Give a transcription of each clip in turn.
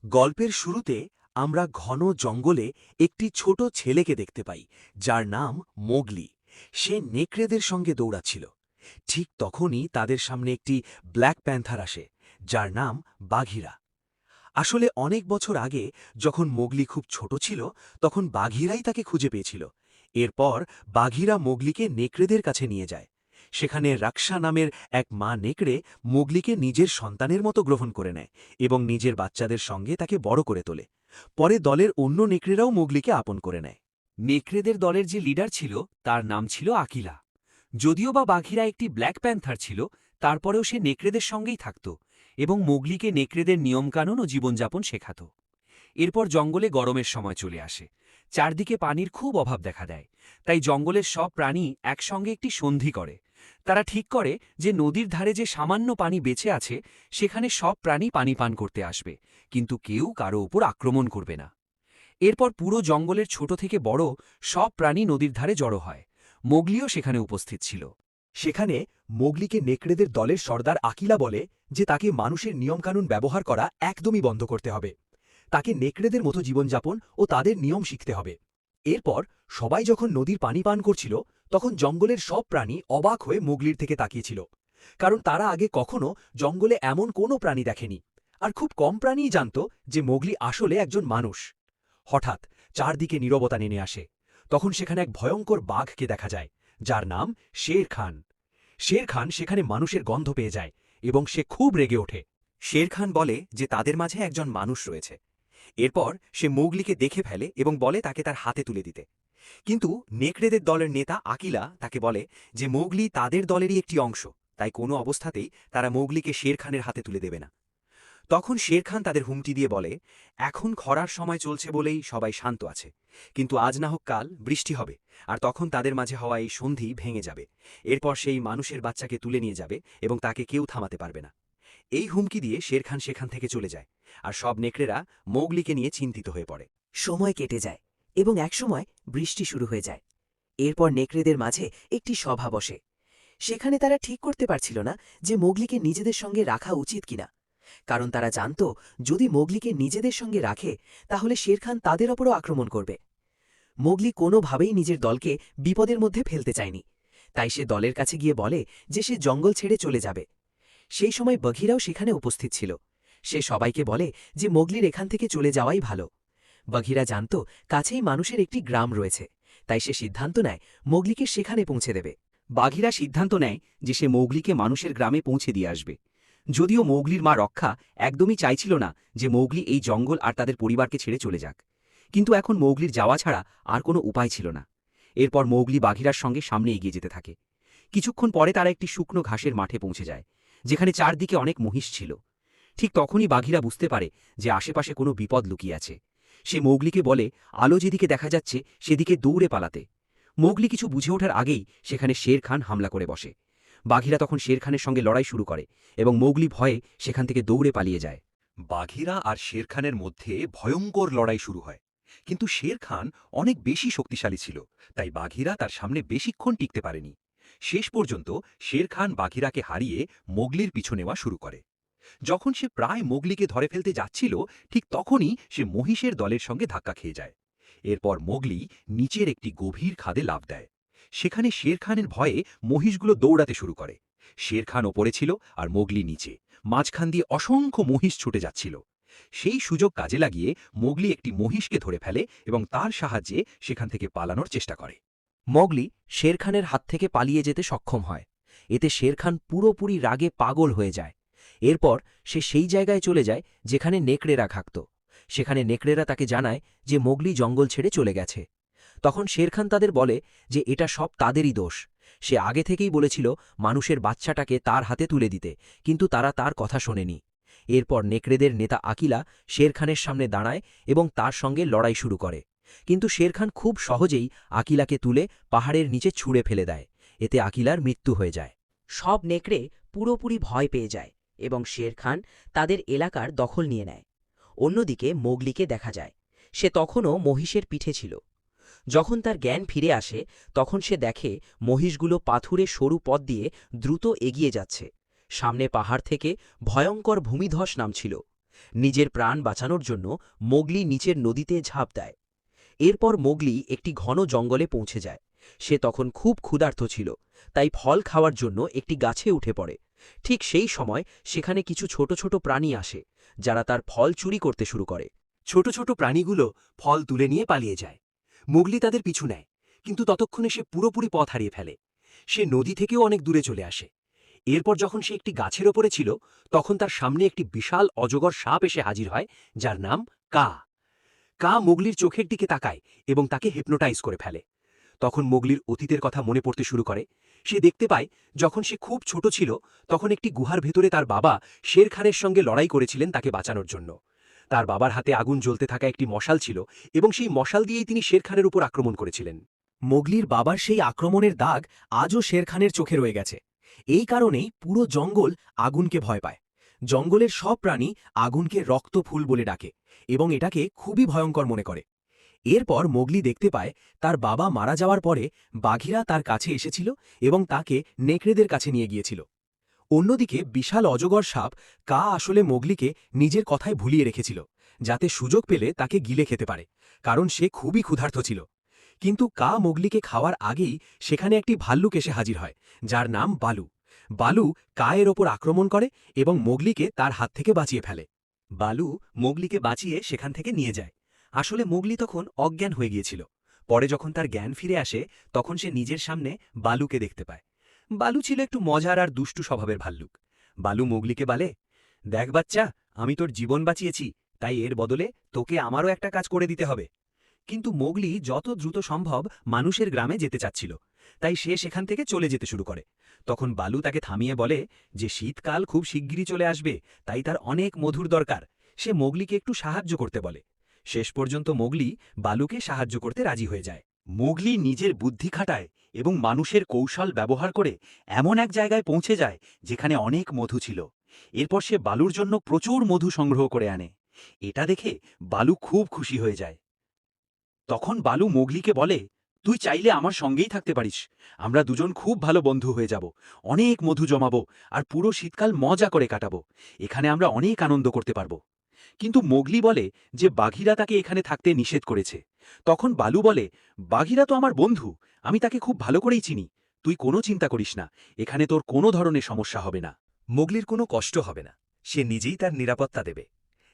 গল্পের শুরুতে আমরা ঘন জঙ্গলে একটি ছোট ছেলেকে দেখতে পাই যার নাম মোগলি। সে নেকড়েদের সঙ্গে দৌড়াচ্ছিল। ঠিক তখনই তাদের সামনে একটি ব্ল্যাক প্যান্থার আসে যার নাম বাঘিরা। আসলে অনেক বছর আগে যখন মোগলি খুব ছোট ছিল তখন বাঘিরাই তাকে খুঁজে পেয়েছিল। এরপর বাঘিরা মোগলিকে নেকড়েদের কাছে নিয়ে যায়। সেখানে রাক্ষা নামের এক মা নেকড়ে মোগলিকে নিজের সন্তানের মতো গ্রহণ করে নেয় এবং নিজের বাচ্চাদের সঙ্গে তাকে বড় করে তোলে। পরে দলের অন্য নেকড়েরাও মোগলিকে আপন করে নেয়। নেকড়েদের দলের যে লিডার ছিল তার নাম ছিল আকিলা। যদিও বা বাঘিরা একটি ব্ল্যাক প্যান্থার ছিল, তারপরেও সে নেকড়েদের সঙ্গেই থাকত এবং মোগলিকে নেকড়েদের নিয়মকানুন ও জীবনযাপন শেখাত। এরপর জঙ্গলে গরমের সময় চলে আসে। চারদিকে পানির খুব অভাব দেখা দেয়। তাই জঙ্গলের সব প্রাণী একসঙ্গে একটি সন্ধি করে। তারা ঠিক করে যে নদীর ধারে যে সামান্য পানি বেঁচে আছে সেখানে সব প্রাণী পানি পান করতে আসবে, কিন্তু কেউ কারো ওপর আক্রমণ করবে না। এরপর পুরো জঙ্গলের ছোট থেকে বড় সব প্রাণী নদীর ধারে জড়ো হয়। মোগলিও সেখানে উপস্থিত ছিল। সেখানে মোগলিকে নেকড়েদের দলের সর্দার আকিলা বলে যে তাকে মানুষের নিয়মকানুন ব্যবহার করা একদমই বন্ধ করতে হবে। তাকে নেকড়েদের মতো জীবনযাপন ও তাদের নিয়ম শিখতে হবে। এরপর সবাই যখন নদীর পানি পান করছিল তখন জঙ্গলের সব প্রাণী অবাক হয়ে মোগলির থেকে তাকিয়েছিল, কারণ তারা আগে কখনো জঙ্গলে এমন কোনো প্রাণী দেখেনি। আর খুব কম প্রাণীই জানত যে মোগলি আসলে একজন মানুষ। হঠাৎ চারদিকে নীরবতা নেমে আসে। তখন সেখানে এক ভয়ঙ্কর বাঘকে দেখা যায় যার নাম শের খান। শের খান সেখানে মানুষের গন্ধ পেয়ে যায় এবং সে খুব রেগে ওঠে। শের খান বলে যে তাদের মাঝে একজন মানুষ রয়েছে। এরপর সে মোগলিকে দেখে ফেলে এবং বলে তাকে তার হাতে তুলে দিতে। কিন্তু নেকড়েদের দলের নেতা আকিলা তাকে বলে যে মোগলি তাদের দলেরই একটি অংশ, তাই কোনো অবস্থাতেই তারা মোগলিকে শের খানের হাতে তুলে দেবে না। তখন শের খান তাদের হুমকি দিয়ে বলে, এখন খরার সময় চলছে বলেই সবাই শান্ত আছে, কিন্তু আজ না হোক কাল বৃষ্টি হবে, আর তখন তাদের মাঝে হওয়া এই সন্ধি ভেঙে যাবে। এরপর সেই মানুষের বাচ্চাকে তুলে নিয়ে যাবে এবং তাকে কেউ থামাতে পারবে না। এই হুমকি দিয়ে শের খান সেখান থেকে চলে যায়, আর সব নেকড়েরা মোগলিকে নিয়ে চিন্তিত হয়ে পড়ে। সময় কেটে যায় এবং একসময় বৃষ্টি শুরু হয়ে যায়। এরপর নেকড়েদের মাঝে একটি সভা বসে। সেখানে তারা ঠিক করতে পারছিল না যে মোগলিকে নিজেদের সঙ্গে রাখা উচিত কিনা, কারণ তারা জানত যদি মোগলিকে নিজেদের সঙ্গে রাখে তাহলে শের খান তাদের ওপরও আক্রমণ করবে। মোগলি কোনোভাবেই নিজের দলকে বিপদের মধ্যে ফেলতে চায়নি, তাই সে দলের কাছে গিয়ে বলে যে সে জঙ্গল ছেড়ে চলে যাবে। সেই সময় বঘিরাও সেখানে উপস্থিত ছিল। সে সবাইকে বলে যে মোগলির এখান থেকে চলে যাওয়াই ভালো। বঘিরা জানত কাছেই মানুষের একটি গ্রাম রয়েছে, তাই সে সিদ্ধান্ত নেয় মোগলিকে সেখানে পৌঁছে দেবে। বাঘিরা সিদ্ধান্ত নেয় যে সে মোগলিকে মানুষের গ্রামে পৌঁছে দিয়ে আসবে। যদিও মোগলির মা রক্ষা একদমই চাইছিল না যে মোগলি এই জঙ্গল আর তাদের পরিবারকে ছেড়ে চলে যাক, কিন্তু এখন মোগলির যাওয়া ছাড়া আর কোনো উপায় ছিল না। এরপর মোগলি বাঘিরার সঙ্গে সামনে এগিয়ে যেতে থাকে। কিছুক্ষণ পরে তারা একটি শুকনো ঘাসের মাঠে পৌঁছে যায়, যেখানে চারদিকে অনেক মহিষ ছিল। ঠিক তখনই বাঘিরা বুঝতে পারে যে আশেপাশে কোনো বিপদ লুকিয়ে আছে। সে মোগলিকে বলে আলো যেদিকে দেখা যাচ্ছে সেদিকে দৌড়ে পালাতে। মোগলি কিছু বুঝে ওঠার আগেই সেখানে শের খান হামলা করে বসে। বাঘিরা তখন শের খানের সঙ্গে লড়াই শুরু করে এবং মোগলি ভয়ে সেখান থেকে দৌড়ে পালিয়ে যায়। বাঘিরা আর শের খানের মধ্যে ভয়ঙ্কর লড়াই শুরু হয়, কিন্তু শের খান অনেক বেশি শক্তিশালী ছিল, তাই বাঘিরা তার সামনে বেশিক্ষণ টিকতে পারেনি। শেষ পর্যন্ত শের খান বাঘিরাকে হারিয়ে মোগলির পিছু নেওয়া শুরু করে। যখন সে প্রায় মোগলিকে ধরে ফেলতে যাচ্ছিল, ঠিক তখনই সে মহিষের দলের সঙ্গে ধাক্কা খেয়ে যায়। এরপর মোগলি নিচের একটি গভীর খাদে লাফ দেয়। সেখানে শের খানের ভয়ে মহিষগুলো দৌড়াতে শুরু করে। শের খান ওপরে ছিল আর মোগলি নিচে, মাঝখান দিয়ে অসংখ্য মহিষ ছুটে যাচ্ছিল। সেই সুযোগ কাজে লাগিয়ে মোগলি একটি মহিষকে ধরে ফেলে এবং তার সাহায্যে সেখান থেকে পালানোর চেষ্টা করে। মোগলি শের খানের হাত থেকে পালিয়ে যেতে সক্ষম হয়। এতে শের খান পুরোপুরি রাগে পাগল হয়ে যায়। এরপর সে সেই জায়গায় চলে যায় যেখানে নেকড়েরা থাকত। সেখানে নেকড়েরা তাকে জানায় যে মোগলি জঙ্গল ছেড়ে চলে গেছে। তখন শের খান তাদের বলে যে এটা সব তাদেরই দোষ। সে আগে থেকেই বলেছিল মানুষের বাচ্চাটাকে তার হাতে তুলে দিতে, কিন্তু তারা তার কথা শোনেনি। এরপর নেকড়েদের নেতা আকিলা শের খানের সামনে দাঁড়ায় এবং তার সঙ্গে লড়াই শুরু করে, কিন্তু শের খান খুব সহজেই আকিলাকে তুলে পাহাড়ের নিচে ছুঁড়ে ফেলে দেয়। এতে আকিলার মৃত্যু হয়ে যায়। সব নেকড়ে পুরোপুরি ভয় পেয়ে যায় এবং শের খান তাদের এলাকার দখল নিয়ে নেয়। অন্যদিকে মোগলিকে দেখা যায়, সে তখনও মহিষের পিঠে ছিল। যখন তার জ্ঞান ফিরে আসে তখন সে দেখে মহিষগুলো পাথুরে সরু পথ দিয়ে দ্রুত এগিয়ে যাচ্ছে। সামনে পাহাড় থেকে ভয়ঙ্কর ভূমিধস নামছিল। নিজের প্রাণ বাঁচানোর জন্য মোগলি নিচের নদীতে ঝাঁপ দেয়। এরপর মোগলি একটি ঘন জঙ্গলে পৌঁছে যায়। সে তখন খুব ক্ষুধার্ত ছিল, তাই ফল খাওয়ার জন্য একটি গাছে উঠে পড়ে। ঠিক সেই সময় সেখানে কিছু ছোট ছোট প্রাণী আসে, যারা তার ফল চুরি করতে শুরু করে। ছোট ছোট প্রাণীগুলো ফল তুলে নিয়ে পালিয়ে যায়। মোগলি তাদের পিছু নেয়, কিন্তু ততক্ষণে সে পুরোপুরি পথ হারিয়ে ফেলে। সে নদী থেকেও অনেক দূরে চলে আসে। এরপর যখন সে একটি গাছের ওপরে ছিল, তখন তার সামনে একটি বিশাল অজগর সাপ এসে হাজির হয়, যার নাম কা। কা মোগলির চোখের দিকে তাকায় এবং তাকে হিপনোটাইজ করে ফেলে। তখন মোগলির অতীতের কথা মনে পড়তে শুরু করে। সে দেখতে পায় যখন সে খুব ছোট ছিল, তখন একটি গুহার ভেতরে তার বাবা শের খানের সঙ্গে লড়াই করেছিলেন তাকে বাঁচানোর জন্য। তার বাবার হাতে আগুন জ্বলতে থাকা একটি মশাল ছিল এবং সেই মশাল দিয়েই তিনি শের খানের উপর আক্রমণ করেছিলেন। মোগলির বাবার সেই আক্রমণের দাগ আজও শের খানের চোখে রয়ে গেছে। এই কারণেই পুরো জঙ্গল আগুনকে ভয় পায়। জঙ্গলের সব প্রাণী আগুনকে রক্তফুল বলে ডাকে এবং এটাকে খুবই ভয়ঙ্কর মনে করে। এরপর মোগলি দেখতে পায় তার বাবা মারা যাওয়ার পরে বাঘিরা তার কাছে এসেছিল এবং তাকে নেকড়েদের কাছে নিয়ে গিয়েছিল। অন্যদিকে বিশাল অজগর সাপ কা আসলে মোগলিকে নিজের কথায় ভুলিয়ে রেখেছিল, যাতে সুযোগ পেলে তাকে গিলে খেতে পারে, কারণ সে খুবই ক্ষুধার্ত ছিল। কিন্তু কা মোগলিকে খাওয়ার আগেই সেখানে একটি ভাল্লুক এসে হাজির হয়, যার নাম বালু। বালু কায়ের ওপর আক্রমণ করে এবং মোগলিকে তার হাত থেকে বাঁচিয়ে ফেলে। বালু মোগলিকে বাঁচিয়ে সেখান থেকে নিয়ে যায়। আসলে মোগলি তখন অজ্ঞান হয়ে গিয়েছিল। পরে যখন তার জ্ঞান ফিরে আসে, তখন সে নিজের সামনে বালুকে দেখতে পায়। বালু ছিল একটু মজার আর দুষ্টু স্বভাবের ভাল্লুক। বালু মোগলিকে বলে, দেখ বাচ্চা, আমি তোর জীবন বাঁচিয়েছি, তাই এর বদলে তোকে আমারও একটা কাজ করে দিতে হবে। কিন্তু মোগলি যত দ্রুত সম্ভব মানুষের গ্রামে যেতে চাচ্ছিল, তাই সে সেখান থেকে চলে যেতে শুরু করে। তখন বালু তাকে থামিয়ে বলে যে শীতকাল খুব শিগগিরই চলে আসবে, তাই তার অনেক মধুর দরকার। সে মোগলিকে একটু সাহায্য করতে বলে। শেষ পর্যন্ত মোগলি বালুকে সাহায্য করতে রাজি হয়ে যায়। মোগলি নিজের বুদ্ধি খাটায় এবং মানুষের কৌশল ব্যবহার করে এমন এক জায়গায় পৌঁছে যায় যেখানে অনেক মধু ছিল। এরপর সে বালুর জন্য প্রচুর মধু সংগ্রহ করে আনে। এটা দেখে বালু খুব খুশি হয়ে যায়। তখন বালু মোগলিকে বলে, তুই চাইলে আমার সঙ্গেই থাকতে পারিস। আমরা দুজন খুব ভালো বন্ধু হয়ে যাব, অনেক মধু জমাবো আর পুরো শীতকাল মজা করে কাটাবো। এখানে আমরা অনেক আনন্দ করতে পারবো। কিন্তু মোগলি বলে যে বাঘিরা তাকে এখানে থাকতে নিষেধ করেছে। তখন বালু বলে, বাঘিরা তো আমার বন্ধু, আমি তাকে খুব ভালো করেই চিনি। তুই কোনো চিন্তা করিস না, এখানে তোর কোনো ধরনের সমস্যা হবে না। মোগলির কোনো কষ্ট হবে না, সে নিজেই তার নিরাপত্তা দেবে।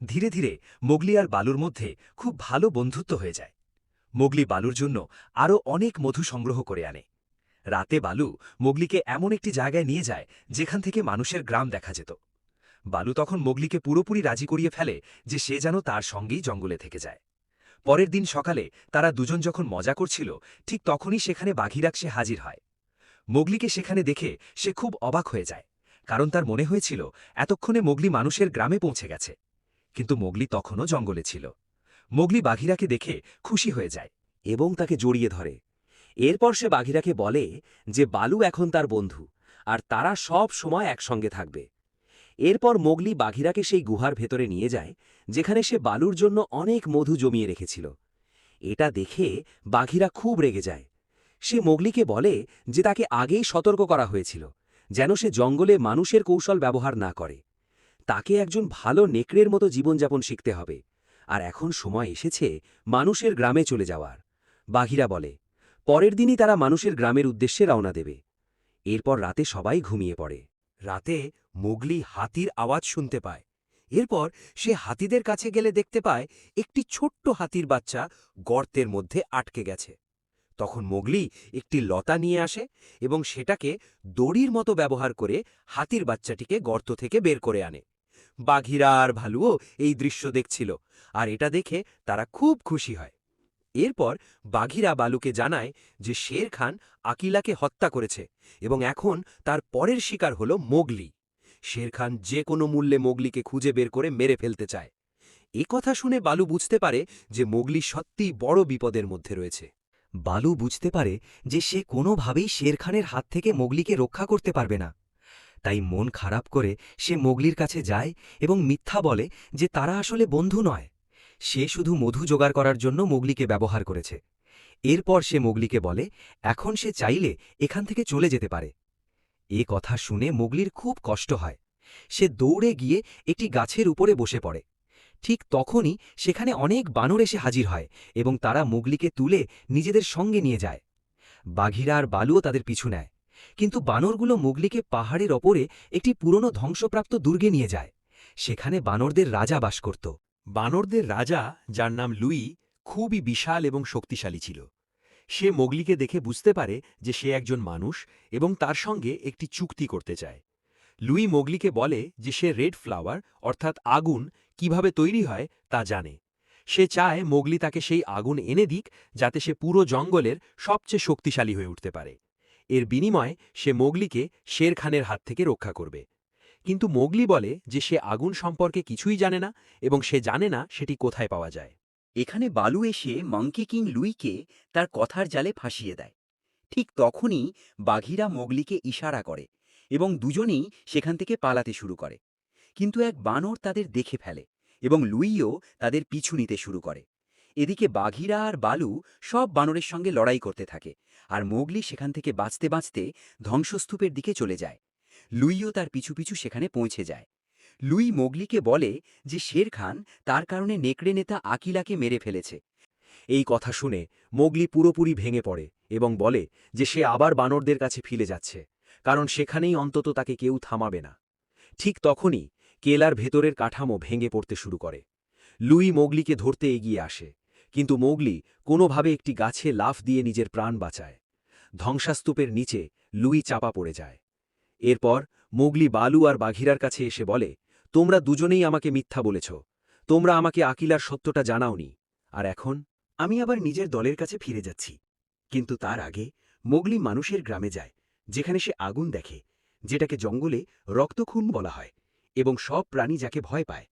ধীরে ধীরে মোগলি আর বালুর মধ্যে খুব ভালো বন্ধুত্ব হয়ে যায়। মোগলি বালুর জন্য আরও অনেক মধু সংগ্রহ করে আনে। রাতে বালু মোগলিকে এমন একটি জায়গায় নিয়ে যায় যেখান থেকে মানুষের গ্রাম দেখা যেত। বালু তখন মোগলিকে পুরোপুরি রাজি করিয়ে ফেলে যে সে যেন তার সঙ্গেই জঙ্গলে থেকে যায়। পরের দিন সকালে তারা দুজন যখন মজা করছিল, ঠিক তখনই সেখানে বাঘিরা সে হাজির হয়। মোগলিকে সেখানে দেখে সে খুব অবাক হয়ে যায়, কারণ তার মনে হয়েছিল এতক্ষণে মোগলি মানুষের গ্রামে পৌঁছে গেছে। কিন্তু মোগলি তখনও জঙ্গলে ছিল। মোগলি বাঘিরাকে দেখে খুশি হয়ে যায় এবং তাকে জড়িয়ে ধরে। এরপর সে বাঘিরাকে বলে যে বালু এখন তার বন্ধু আর তারা সব সময় একসঙ্গে থাকবে। এরপর মোগলি বাঘিরাকে সেই গুহার ভেতরে নিয়ে যায়, যেখানে সে বালুর জন্য অনেক মধু জমিয়ে রেখেছিল। এটা দেখে বাঘিরা খুব রেগে যায়। সে মোগলিকে বলে যে তাকে আগেই সতর্ক করা হয়েছিল, যেন সে জঙ্গলে মানুষের কৌশল ব্যবহার না করে। তাকে একজন ভালো নেকড়ের মতো জীবনযাপন শিখতে হবে, আর এখন সময় এসেছে মানুষের গ্রামে চলে যাওয়ার। বাঘিরা বলে, পরের দিনই তারা মানুষের গ্রামের উদ্দেশ্যে রওনা দেবে। এরপর রাতে সবাই ঘুমিয়ে পড়ে। রাতে মোগলি হাতির আওয়াজ শুনতে পায়। এরপর সে হাতিদের কাছে গেলে দেখতে পায় একটি ছোট্ট হাতির বাচ্চা গর্তের মধ্যে আটকে গেছে। তখন মোগলি একটি লতা নিয়ে আসে এবং সেটাকে দড়ির মতো ব্যবহার করে হাতির বাচ্চাটিকে গর্ত থেকে বের করে আনে। বাঘিরা আর ভালুও এই দৃশ্য দেখছিল, আর এটা দেখে তারা খুব খুশি হয়। এরপর বাঘিরা বালুকে জানায় যে শের খান আকিলাকে হত্যা করেছে এবং এখন তার পরের শিকার হল মোগলি। শের খান যে কোনো মূল্যে মোগলিকে খুঁজে বের করে মেরে ফেলতে চায়। এ কথা শুনে বালু বুঝতে পারে যে মোগলি সত্যিই বড় বিপদের মধ্যে রয়েছে। বালু বুঝতে পারে যে সে কোনোভাবেই শের খানের হাত থেকে মোগলিকে রক্ষা করতে পারবে না। তাই মন খারাপ করে সে মোগলির কাছে যায় এবং মিথ্যা বলে যে তারা আসলে বন্ধু নয়, সে শুধু মধু জোগাড় করার জন্য মোগলিকে ব্যবহার করেছে। এরপর সে মোগলিকে বলে এখন সে চাইলে এখান থেকে চলে যেতে পারে। এ কথা শুনে মোগলির খুব কষ্ট হয়। সে দৌড়ে গিয়ে একটি গাছের উপরে বসে পড়ে ঠিক তখনই সেখানে অনেক বানর এসে হাজির হয় এবং তারা মোগলিকে তুলে নিজেদের সঙ্গে নিয়ে যায়। বাঘিরা আর বালুও তাদের পিছু নেয়, কিন্তু বানরগুলো মোগলিকে পাহাড়ের ওপরে একটি পুরনো ধ্বংসপ্রাপ্ত দুর্গে নিয়ে যায়। সেখানে বানরদের রাজা বাস করত। বানরদের রাজা, যার নাম লুই, খুবই বিশাল এবং শক্তিশালী ছিল। সে মোগলিকে দেখে বুঝতে পারে যে সে একজন মানুষ এবং তার সঙ্গে একটি চুক্তি করতে চায়। লুই মোগলিকে বলে যে সে রেড ফ্লাওয়ার অর্থাৎ আগুন কিভাবে তৈরি হয় তা জানে। সে চায় মোগলি তাকে সেই আগুন এনে দিক যাতে সে পুরো জঙ্গলের সবচেয়ে শক্তিশালী হয়ে উঠতে পারে। এর বিনিময়ে সে মোগলিকে শের খানের হাত থেকে রক্ষা করবে। কিন্তু মোগলি বলে যে সে আগুন সম্পর্কে কিছুই জানে না এবং সে জানে না সেটি কোথায় পাওয়া যায়। এখানে বালু এসে মাঙ্কি কিং লুইকে তার কথার জালে ফাঁসিয়ে দেয়। ঠিক তখনই বাঘিরা মোগলিকে ইশারা করে এবং দুজনেই সেখান থেকে পালাতে শুরু করে। কিন্তু এক বানর তাদের দেখে ফেলে এবং লুইও তাদের পিছু নিতে শুরু করে। এদিকে বাঘিরা আর বালু সব বানরের সঙ্গে লড়াই করতে থাকে, আর মোগলি সেখান থেকে বাঁচতে বাঁচতে ধ্বংসস্তূপের দিকে চলে যায়। লুইও তার পিছু পিছু সেখানে পৌঁছে যায়। লুই মোগলিকে বলে যে শের খান তার কারণে নেকড়ে নেতা আকিলাকে মেরে ফেলেছে। এই কথা শুনে মোগলি পুরোপুরি ভেঙে পড়ে এবং বলে যে সে আবার বানরদের কাছে ফিরে যাচ্ছে, কারণ সেখানেই অন্তত তাকে কেউ থামাবে না। ঠিক তখনই কেলার ভেতরের কাঠামো ভেঙে পড়তে শুরু করে। লুই মোগলিকে ধরতে এগিয়ে আসে, কিন্তু মোগলি কোনোভাবে একটি গাছে লাফ দিয়ে নিজের প্রাণ বাঁচায়। ধ্বংসাস্তূপের নিচে লুই চাপা পড়ে যায়। এরপর মোগলি বালু আর বাঘিরার কাছে এসে বলে, তোমরা দুজনেই আমাকে মিথ্যা বলেছ, তোমরা আমাকে আকিলার সত্যটা জানাওনি, আর এখন আমি আবার নিজের দলের কাছে ফিরে যাচ্ছি। কিন্তু তার আগে মোগলি মানুষের গ্রামে যায়, যেখানে সে আগুন দেখে, যেটাকে জঙ্গলে রক্তখুন বলা হয়, এবং সব প্রাণী যাকে ভয় পায়।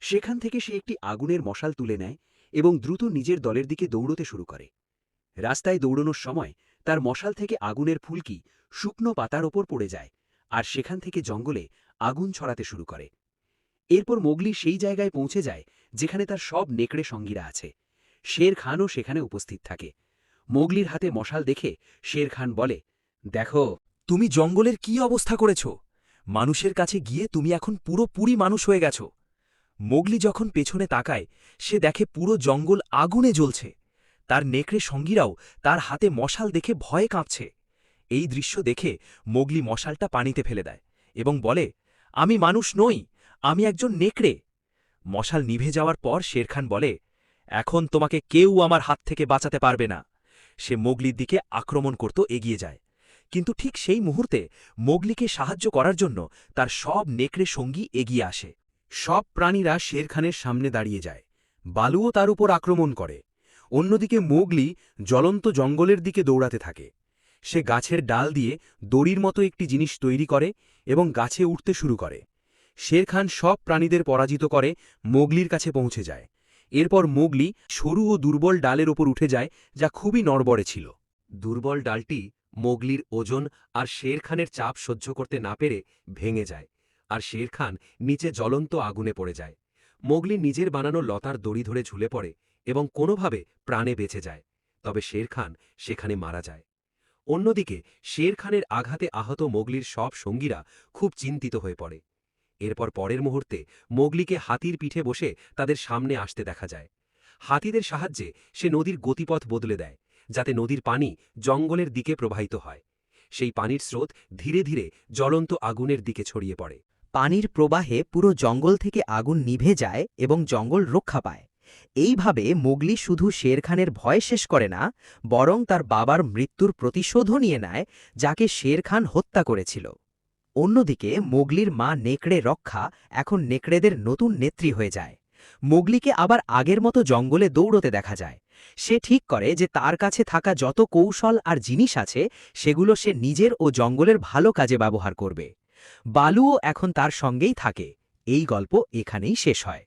সেখান থেকে সে একটি আগুনের মশাল তুলে নেয় এবং দ্রুত নিজের দলের দিকে দৌড়তে শুরু করে। রাস্তায় দৌড়ানোর সময় তার মশাল থেকে আগুনের ফুলকি শুকনো পাতার ওপর পড়ে যায়, আর সেখান থেকে জঙ্গলে আগুন ছড়াতে শুরু করে। এরপর মোগলি সেই জায়গায় পৌঁছে যায় যেখানে তার সব নেকড়ে সঙ্গীরা আছে। শের খানও সেখানে উপস্থিত থাকে। মোগলির হাতে মশাল দেখে শের খান বলে, দেখো, তুমি জঙ্গলের কি অবস্থা করেছ। মানুষের কাছে গিয়ে তুমি এখন পুরোপুরি মানুষ হয়ে গেছ। মোগলি যখন পেছনে তাকায়, সে দেখে পুরো জঙ্গল আগুনে জ্বলছে। তার নেকড়ে সঙ্গীরাও তার হাতে মশাল দেখে ভয়ে কাঁপছে। এই দৃশ্য দেখে মোগলি মশালটা পানিতে ফেলে দেয় এবং বলে, আমি মানুষ নই, আমি একজন নেকড়ে। মশাল নিভে যাওয়ার পর শেরখান বলে, এখন তোমাকে কেউ আমার হাত থেকে বাঁচাতে পারবে না। সে মোগলির দিকে আক্রমণ করতে এগিয়ে যায়, কিন্তু ঠিক সেই মুহূর্তে মোগলিকে সাহায্য করার জন্য তার সব নেকড়ে সঙ্গী এগিয়ে আসে। সব প্রাণীরা শেরখানের সামনে দাঁড়িয়ে যায়। বালুও তার উপর আক্রমণ করে। অন্যদিকে মোগলি জ্বলন্ত জঙ্গলের দিকে দৌড়াতে থাকে। সে গাছের ডাল দিয়ে দড়ির মতো একটি জিনিস তৈরি করে এবং গাছে উঠতে শুরু করে। শেরখান সব প্রাণীদের পরাজিত করে মোগলির কাছে পৌঁছে যায়। এরপর মোগলি সরু ও দুর্বল ডালের ওপর উঠে যায়, যা খুবই নড়বড়ে ছিল। দুর্বল ডালটি মোগলির ওজন আর শেরখানের চাপ সহ্য করতে না পেরে ভেঙে যায়, আর শেরখান নিচে জ্বলন্ত আগুনে পড়ে যায়। মোগলি নিজের বানানো লতার দড়ি ধরে ঝুলে পড়ে এবং কোনোভাবে প্রাণে বেঁচে যায়, তবে শেরখান সেখানে মারা যায়। অন্যদিকে শেরখানের আঘাতে আহত মোগলির সব সঙ্গীরা খুব চিন্তিত হয়ে পড়ে। এরপর পরের মুহূর্তে মোগলিকে হাতির পিঠে বসে তাদের সামনে আসতে দেখা যায়। হাতিদের সাহায্যে সে নদীর গতিপথ বদলে দেয়, যাতে নদীর পানি জঙ্গলের দিকে প্রবাহিত হয়। সেই পানির স্রোত ধীরে ধীরে জ্বলন্ত আগুনের দিকে ছড়িয়ে পড়ে। পানির প্রবাহে পুরো জঙ্গল থেকে আগুন নিভে যায় এবং জঙ্গল রক্ষা পায়। এইভাবে মোগলি শুধু শেরখানের ভয় শেষ করে না, বরং তার বাবার মৃত্যুর প্রতিশোধও নিয়ে নেয়, যাকে শেরখান হত্যা করেছিল। অন্যদিকে মোগলির মা নেকড়ে রক্ষা এখন নেকড়েদের নতুন নেত্রী হয়ে যায়। মোগলিকে আবার আগের মতো জঙ্গলে দৌড়তে দেখা যায়। সে ঠিক করে যে তার কাছে থাকা যত কৌশল আর জিনিস আছে, সেগুলো সে নিজের ও জঙ্গলের ভালো কাজে ব্যবহার করবে। বালুও এখন তার সঙ্গেই থাকে। এই গল্প এখানেই শেষ হয়।